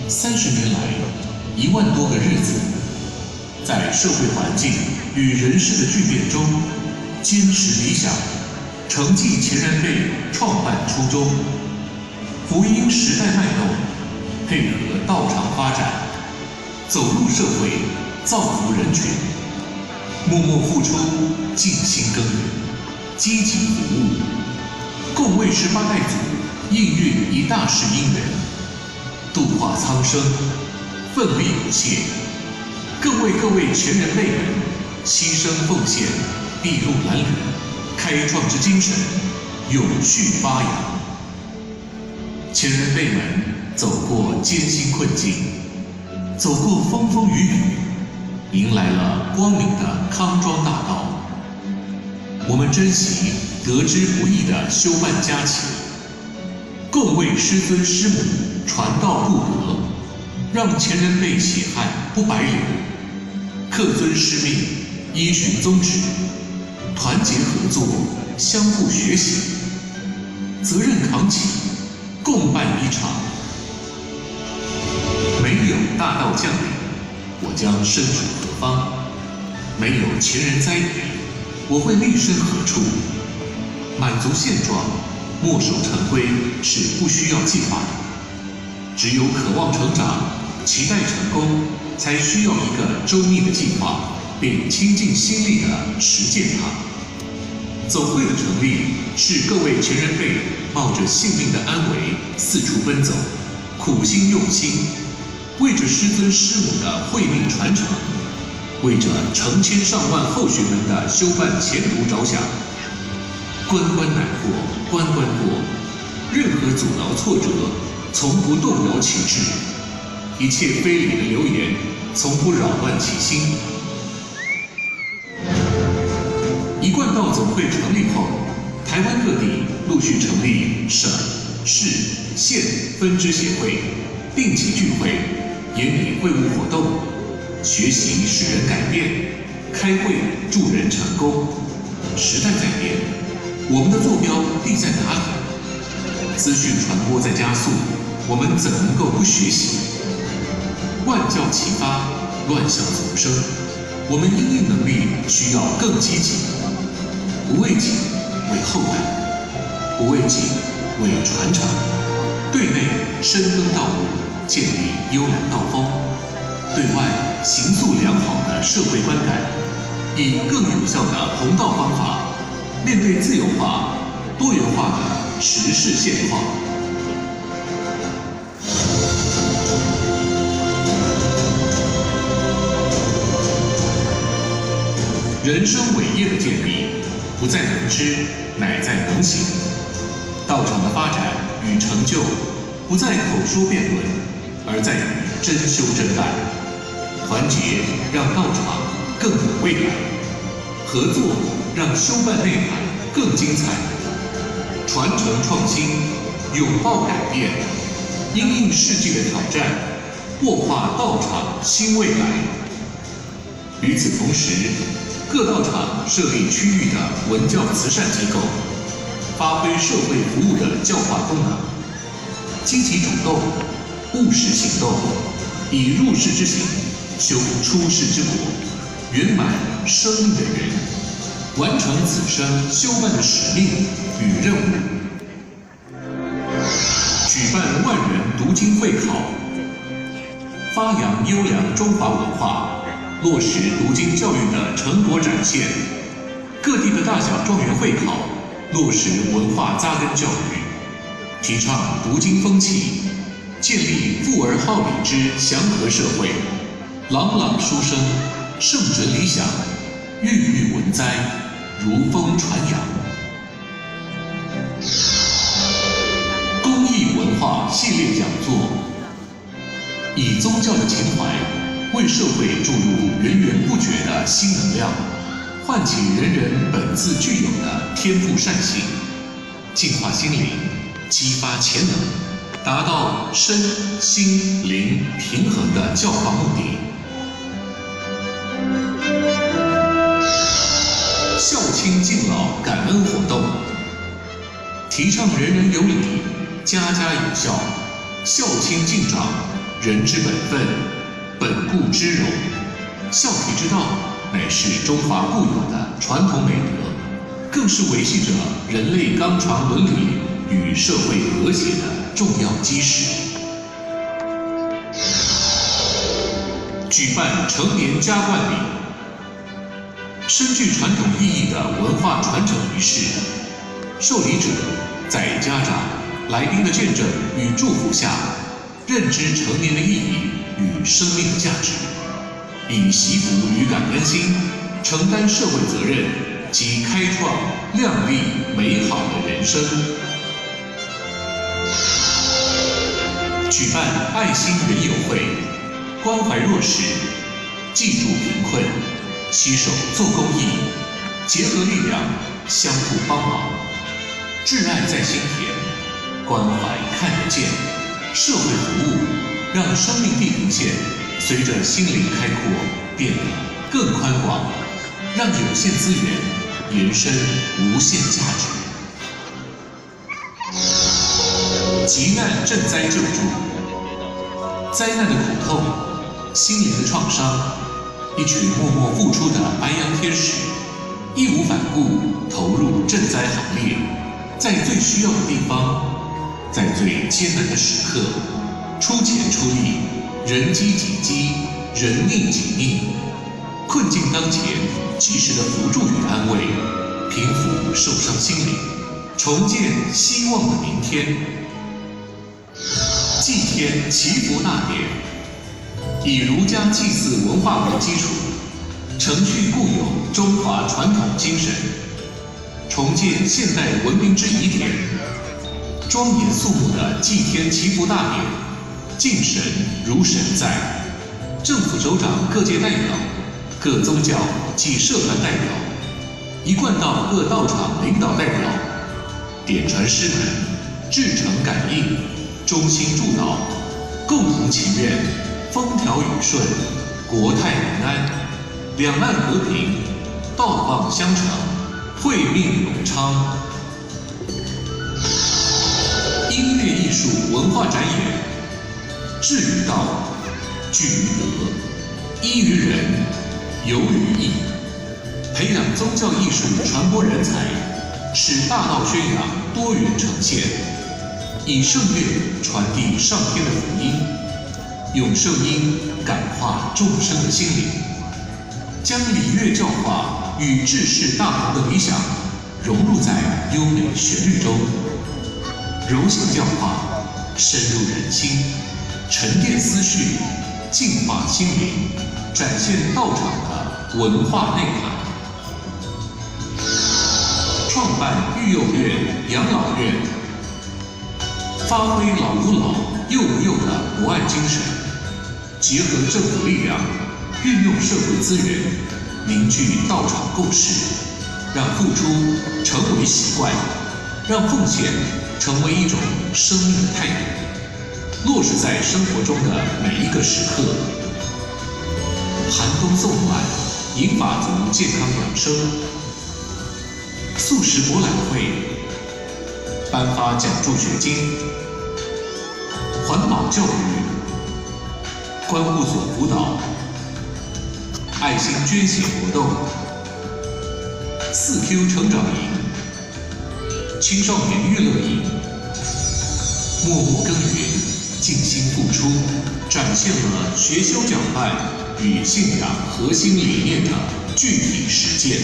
30年来，1万多个日子，在社会环境与人事的巨变中，坚持理想，承继前人辈创办初衷，福音时代脉动，配合道场发展，走入社会，造福人群，默默付出，尽心耕耘，积极服务，共为18代祖应运一大事因缘，度化苍生，奋力不懈，更为各位前人辈们牺牲奉献，筚路蓝缕，开创之精神永续发扬。前人辈们走过艰辛困境，走过风风雨雨，迎来了光明的康庄大道。我们珍惜得之不易的修办佳期，共为师尊师母传道不革，让前人辈血汗不白流，恪遵师命，依循宗旨，团结合作，相互学习，责任扛起，共办一场。没有大道降临，我将身处何方？没有前人栽培，我会立身何处？满足现状，墨守成规是不需要计划的。只有渴望成长，期待成功，才需要一个周密的计划，并倾尽心力的实践它。总会的成立，是各位前人辈冒着性命的安危，四处奔走，苦心用心，为着师尊师母的慧命传承，为着成千上万后学们的修办前途着想。关关难过关关过，任何阻挠挫折，从不动摇其志；一切非礼的流言，从不扰乱其心。一贯道总会成立后，台湾各地陆续成立省、市、县分支协会，定期聚会，研拟会务活动，学习使人改变，开会助人成功。时代在变，我们的坐标立在哪里？资讯传播在加速，我们怎能够不学习？万教齐发，乱象丛生，我们因应能力需要更积极。不为己，为后代；不为己，为传承。对内深耕道路，建立优良道风；对外形塑良好的社会观感，以更有效的弘道方法，面对自由化、多元化的时事现况。人生伟业的建立，不在能知，乃在能行。道场的发展与成就，不在口说辩论，而在于真修真办。团结让道场更有未来，合作让修办内涵更精彩。传承创新，拥抱改变，因应世界的挑战，擘画道场新未来。与此同时，各道场设立区域的文教慈善机构，发挥社会服务的教化功能，积极主动，务实行动，以入世之行修出世之果，圆满生命的缘，完成此生修办的使命与任务。举办万人读经会考，发扬优良中华文化，落实读经教育的成果展现。各地的大小状元会考，落实文化扎根教育，提倡读经风气，建立富而好礼之祥和社会。朗朗书声，圣哲理想，郁郁文栽，如风传扬。公益文化系列讲座，以宗教的情怀，为社会注入源源不绝的新能量，唤起人人本自具有的天赋善性，净化心灵，激发潜能，达到身心灵平衡的教化目的。孝亲敬老感恩活动，提倡人人有礼，家家有孝，孝亲敬长，人之本分，本固之容。孝悌之道乃是中华固有的传统美德，更是维系着人类纲常伦理与社会和谐的重要基石。举办成年加冠礼，深具传统意义的文化传承仪式，受礼者在家长、来宾的见证与祝福下，认知成年的意义与生命的价值，以惜福与感恩心，承担社会责任及开创亮丽美好的人生。举办爱心园游会，关怀弱势，济助贫困，携手做公益，结合力量，相互帮忙，挚爱在心田，关怀看得见，社会服务，让生命地平线随着心灵开阔变得更宽广，让有限资源延伸无限价值。急难赈灾救助，灾难的苦痛，心灵的创伤，一群默默付出的白羊天使，义无反顾投入赈灾行列，在最需要的地方，在最艰难的时刻，出钱出力，人饥己饥，人溺己溺，困境当前，及时的扶助与安慰，平抚受伤心灵，重建希望的明天。祭天祈福大典，以儒家祭祀文化为基础，承续固有中华传统精神，重建现代文明之疑点。庄严肃穆的祭天祈福大典，敬神如神在，政府首长各界代表、各宗教及社团代表，一贯道各道场领导代表，点传师门，至诚感应，衷心祝祷，共同祈愿风调雨顺，国泰民安，两岸和平，道邦相承，惠命永昌。音乐艺术文化展演，至于道，聚于德，依于人，游于义，培养宗教艺术传播人才，使大道宣扬多元呈现，以圣乐传递上天的福音，用圣音感化众生的心灵，将礼乐教化与治世大同的理想融入在优美旋律中，柔性教化深入人心，沉淀思绪，净化心灵，展现道场的文化内涵。创办育幼院、养老院，发挥老吾老、幼吾幼的博爱精神，结合政府力量，运用社会资源，凝聚道场共识，让付出成为习惯，让奉献成为一种生命的态度，落实在生活中的每一个时刻。寒冬送暖，银发族健康养生，素食博览会，颁发奖助学金，环保教育，关护所辅导，爱心捐血活动，4Q 成长营，青少年娱乐营，默默耕耘，尽心付出，展现了学修讲办与信仰核心理念的具体实践。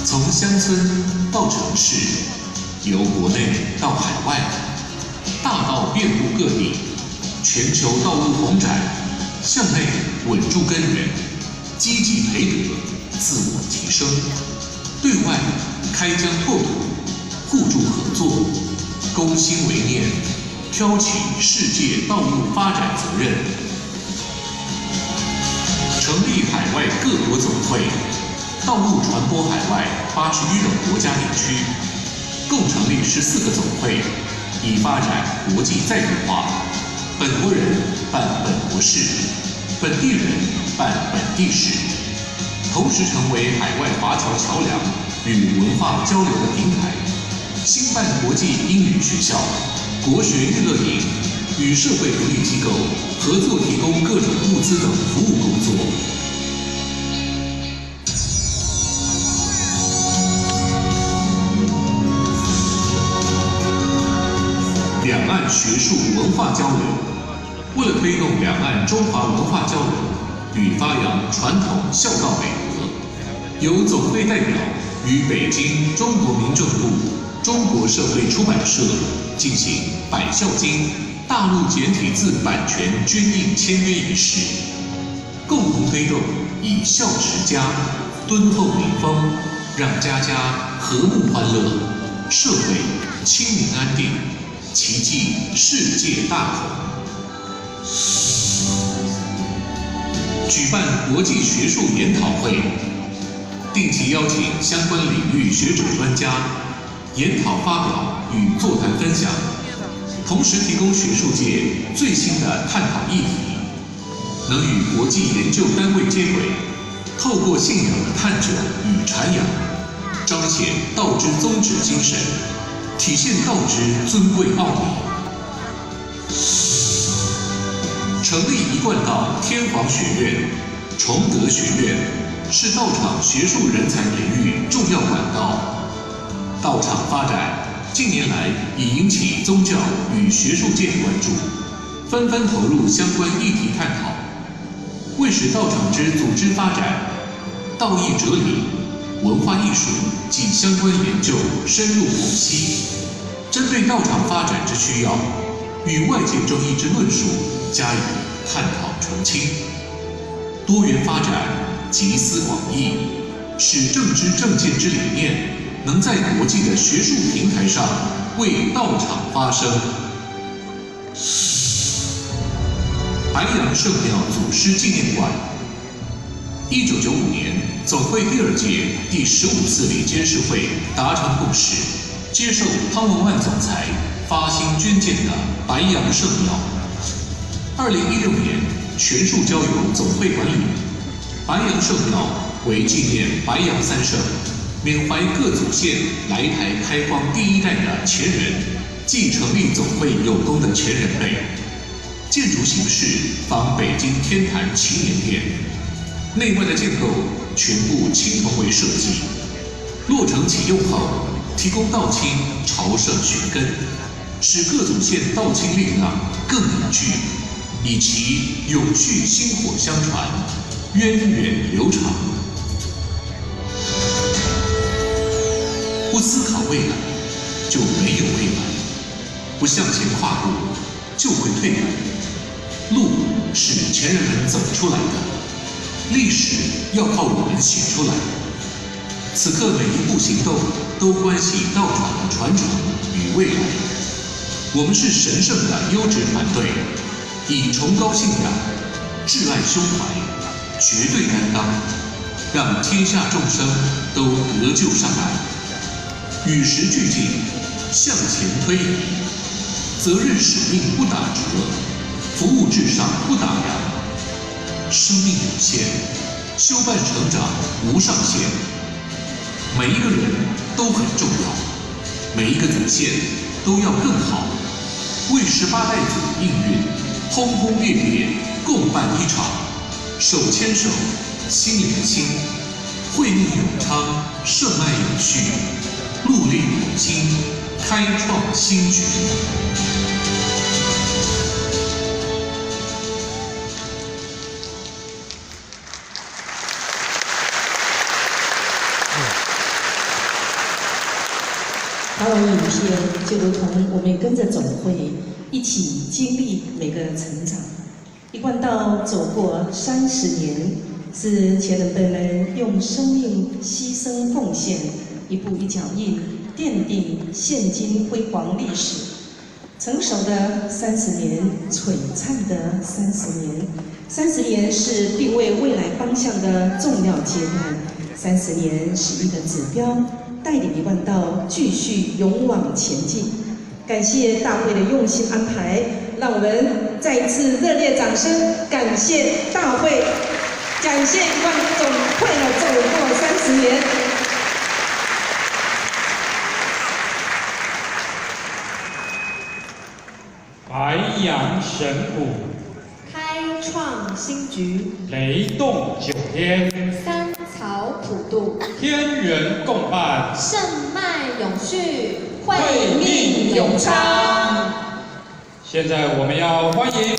从乡村到城市，由国内到海外，大道遍布各地，全球道路宏展，向内稳住根源，积极培德，自我提升；对外开疆拓土，互助合作，攻心为念，挑起世界道路发展责任。成立海外各国总会，道路传播海外81个国家地区，共成立14个总会，以发展国际在地化。本国人办本国事，本地人办本地事，同时成为海外华侨桥梁与文化交流的平台。兴办国际英语学校、国学娱乐营，与社会福利机构合作提供各种物资等服务工作。两岸学术文化交流，为了推动两岸中华文化交流与发扬传统孝道美德，由总会代表与北京中国民政部中国社会出版社进行《百孝经》大陆简体字版权捐印签约仪式，共同推动以孝持家、敦厚民风，让家家和睦欢乐，社会清明安定，奇迹世界大同。举办国际学术研讨会，定期邀请相关领域学者专家研讨发表与座谈分享，同时提供学术界最新的探讨议题，能与国际研究单位接轨，透过信仰的探究与阐扬，彰显道之宗旨精神，体现道之尊贵奥秘。成立一贯道天皇学院、崇德学院，是道场学术人才培育重要管道。道场发展近年来已引起宗教与学术界的关注，纷纷投入相关议题探讨。为使道场之组织发展、道义哲理、文化艺术及相关研究深入剖析，针对道场发展之需要与外界争议之论述加以探讨澄清，多元发展，集思广益，使正知正见之理念能在国际的学术平台上为道场发声。白杨圣庙祖师纪念馆，1995年总会第2届第15次理监事会达成共识，接受汤文万总裁发心捐建的白杨圣庙。2016年全数交由总会管理。白杨圣庙为纪念白杨三圣，缅怀各祖先来台开荒第1代的前人，即成立总会有功的前人辈。建筑形式仿北京天坛祈年殿，内外的建构全部青铜为设计。落成启用后，提供道亲朝圣寻根，使各祖先道亲力量更凝聚，以其永续薪火相传，源远流长。不思考未来，就没有未来；不向前跨步，就会退步。路是前人们走出来的，历史要靠我们写出来。此刻每一步行动都关系道场的传承与未来。我们是神圣的优质团队，以崇高信仰、挚爱胸怀、绝对担当，让天下众生都得救上岸。与时俱进，向前推移，责任使命不打折，服务至上不打烊。生命有限，修办成长无上限。每一个人都很重要，每一个祖先都要更好，为18代祖应运，轰轰烈烈共办一场，手牵手，心连心，慧命永昌，圣爱永续，戮力永新，开创新局。打完影片，就如同我们跟着总会一起经历每个成长。一贯道走过30年，是前人辈们用生命牺牲奉献，一步一脚印，奠定现今辉煌历史。成熟的30年，璀璨的30年，30年是定位未来方向的重要阶段，30年是一个指标。带领一贯道继续勇往前进，感谢大会的用心安排，让我们再一次热烈掌声，感谢大会。感谢一万总会的走过30年。白羊神谷，开创新局，雷动9天，三草普渡，天人共伴，盛脉永续，慧命永昌。现在我们要欢迎。